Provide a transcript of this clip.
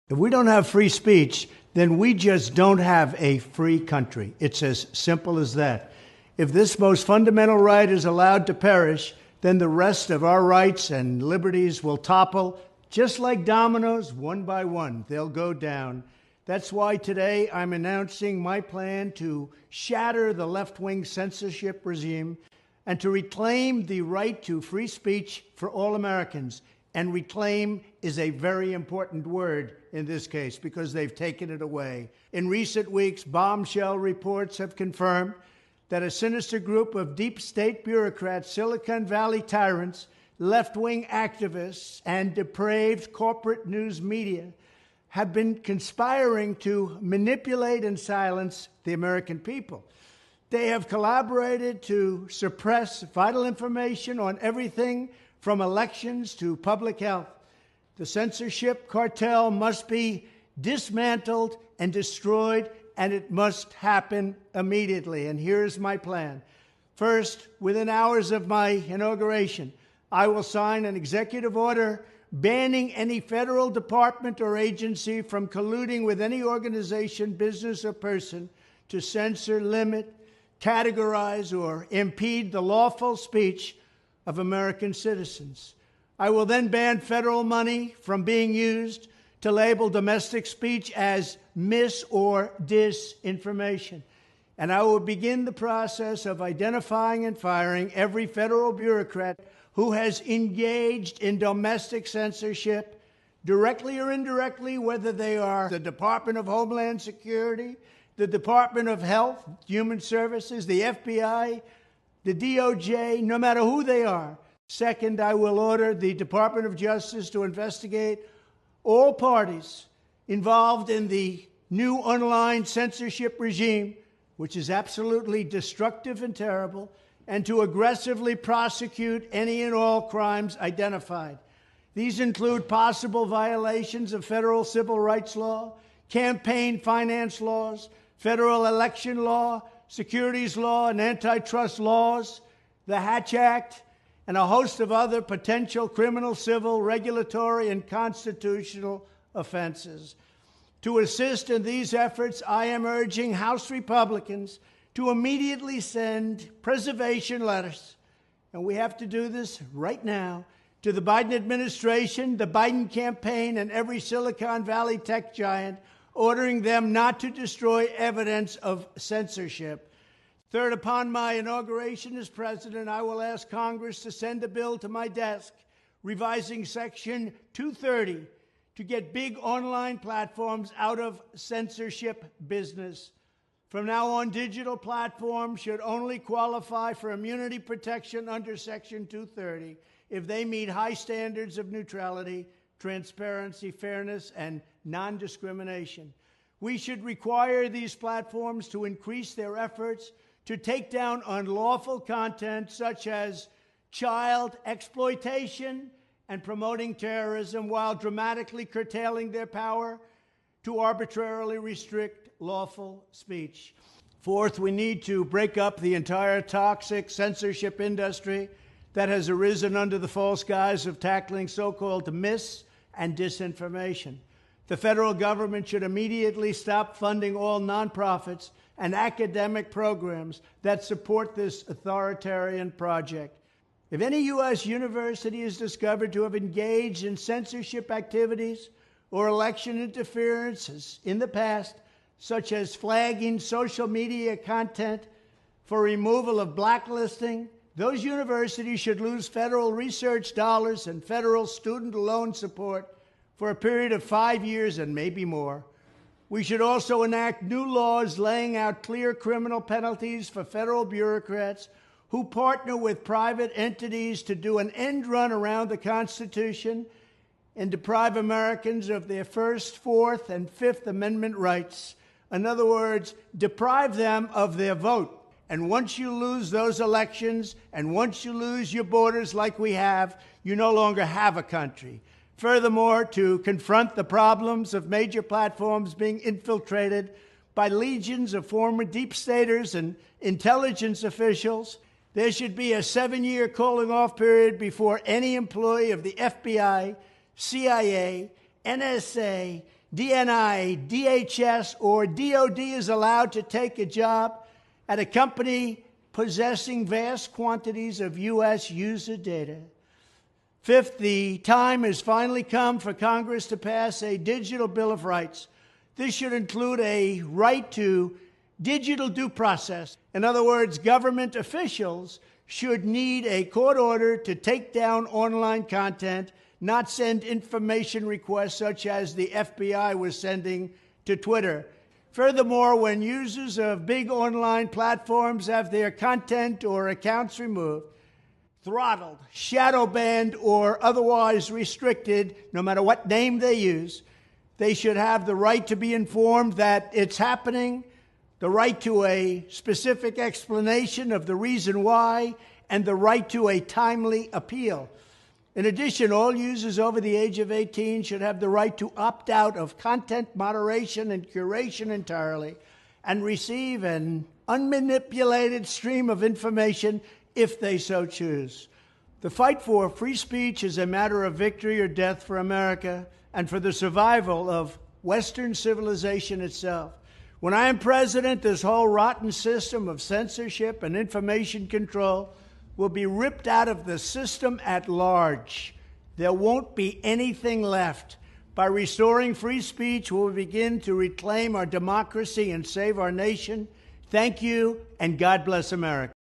If we don't have free speech, then we just don't have a free country. It's as simple as that. If this most fundamental right is allowed to perish, then the rest of our rights and liberties will topple, just like dominoes, one by one. They'll go down. That's why today I'm announcing my plan to shatter the left-wing censorship regime and to reclaim the right to free speech for all Americans. And reclaim is a very important word in this case because they've taken it away. In recent weeks, bombshell reports have confirmed that a sinister group of deep state bureaucrats, Silicon Valley tyrants, left-wing activists, and depraved corporate news media have been conspiring to manipulate and silence the American people. They have collaborated to suppress vital information on everything from elections to public health. The censorship cartel must be dismantled and destroyed, and it must happen immediately. And here's my plan. First, within hours of my inauguration, I will sign an executive order banning any federal department or agency from colluding with any organization, business, or person to censor, limit, categorize, or impede the lawful speech of American citizens. I will then ban federal money from being used to label domestic speech as mis- or disinformation. And I will begin the process of identifying and firing every federal bureaucrat who has engaged in domestic censorship, directly or indirectly, whether they are the Department of Homeland Security, the Department of Health, Human Services, the FBI, the DOJ, no matter who they are. Second, I will order the Department of Justice to investigate all parties involved in the new online censorship regime, which is absolutely destructive and terrible, and to aggressively prosecute any and all crimes identified. These include possible violations of federal civil rights law, campaign finance laws, federal election law, securities law, and antitrust laws, the Hatch Act, and a host of other potential criminal, civil, regulatory, and constitutional offenses. To assist in these efforts, I am urging House Republicans to immediately send preservation letters, and we have to do this right now, to the Biden administration, the Biden campaign, and every Silicon Valley tech giant, ordering them not to destroy evidence of censorship. Third, upon my inauguration as president, I will ask Congress to send a bill to my desk revising Section 230 to get big online platforms out of censorship business. From now on, digital platforms should only qualify for immunity protection under Section 230 if they meet high standards of neutrality, transparency, fairness, and non-discrimination. We should require these platforms to increase their efforts to take down unlawful content such as child exploitation and promoting terrorism, while dramatically curtailing their power to arbitrarily restrict lawful speech. Fourth, we need to break up the entire toxic censorship industry that has arisen under the false guise of tackling so-called mis- and disinformation. The federal government should immediately stop funding all nonprofits and academic programs that support this authoritarian project. If any U.S. university is discovered to have engaged in censorship activities or election interferences in the past, such as flagging social media content for removal of blacklisting, those universities should lose federal research dollars and federal student loan support for a period of 5 years and maybe more. We should also enact new laws laying out clear criminal penalties for federal bureaucrats who partner with private entities to do an end run around the Constitution and deprive Americans of their First, Fourth, and Fifth Amendment rights. In other words, deprive them of their vote. And once you lose those elections, and once you lose your borders like we have, you no longer have a country. Furthermore, to confront the problems of major platforms being infiltrated by legions of former deep staters and intelligence officials, there should be a 7-year calling-off period before any employee of the FBI, CIA, NSA, DNI, DHS, or DOD is allowed to take a job at a company possessing vast quantities of U.S. user data. Fifth, the time has finally come for Congress to pass a digital Bill of Rights. This should include a right to digital due process. In other words, government officials should need a court order to take down online content, not send information requests such as the FBI was sending to Twitter. Furthermore, when users of big online platforms have their content or accounts removed, throttled, shadow banned, or otherwise restricted, no matter what name they use, they should have the right to be informed that it's happening, the right to a specific explanation of the reason why, and the right to a timely appeal. In addition, all users over the age of 18 should have the right to opt out of content moderation and curation entirely and receive an unmanipulated stream of information if they so choose. The fight for free speech is a matter of victory or death for America and for the survival of Western civilization itself. When I am president, this whole rotten system of censorship and information control will be ripped out of the system at large. There won't be anything left. By restoring free speech, we'll begin to reclaim our democracy and save our nation. Thank you, and God bless America.